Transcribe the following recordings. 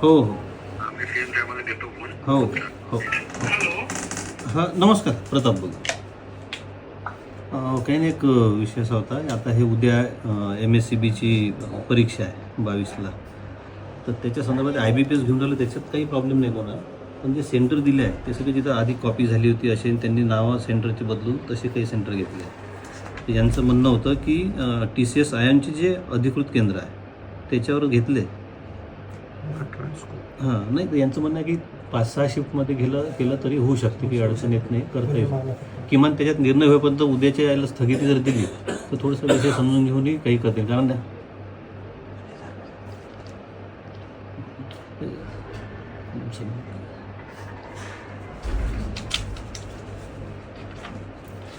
हो हो मी सेम टायमाला देतो फोन. हो हो. हां नमस्कार, प्रताप बोल. काही नाही, एक विषय असा होता, आता हे उद्या MSCBची परीक्षा आहे 22ला. तर त्याच्या संदर्भात IBPS घेऊन राहिलं, त्याच्यात काही प्रॉब्लेम नाही होणार. पण जे सेंटर दिले आहे ते सगळे जिथं आधी कॉपी झाली होती असे त्यांनी नावं सेंटरचे बदलून तसे काही सेंटर घेतले आहे. तर यांचं म्हणणं होतं की TCS आयनचे जे अधिकृत केंद्र आहे त्याच्यावर घेतले. हां नाही, तर यांचं म्हणणं आहे की 5-6 शिफ्टमध्ये केलं तरी होऊ शकते, काही अडचण येत नाही, करता येईल. किमान त्याच्यात निर्णय होईपर्यंत उद्याच्या यायला स्थगिती जर दिली तर थोडंसं विषय समजून घेऊनही काही करतील. कारण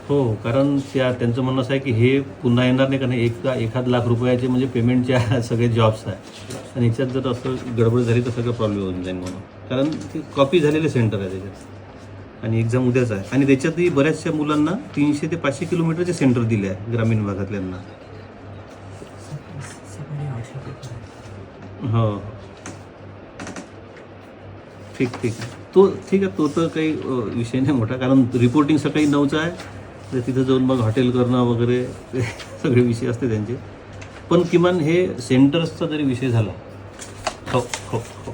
हो, कारण त्यांचं म्हणणं असं आहे की हे पुन्हा येणार नाही, कारण 1 लाख रुपयाचे म्हणजे पेमेंटच्या सगळे जॉब्स आहे आणि याच्यात जर असं गडबड झाली तर सगळं प्रॉब्लेम होऊन जाईल म्हणून. कारण ते कॉपी झालेले सेंटर आहे त्याच्यात आणि एक्झाम उद्याच आहे. आणि त्याच्यातही बऱ्याचशा मुलांना 300 ते 500 किलोमीटरचे सेंटर दिले आहे ग्रामीण भागातल्यांना. हो ठीक आहे. ठीक आहे, तो तर काही विषय नाही मोठा, कारण रिपोर्टिंग सकाळी 9चं आहे. तर तिथं जाऊन मग हॉटेल करणं वगैरे ते सगळे विषय असते त्यांचे. पण किमान हे सेंटर्सचा जरी विषय झाला. हो हो हो.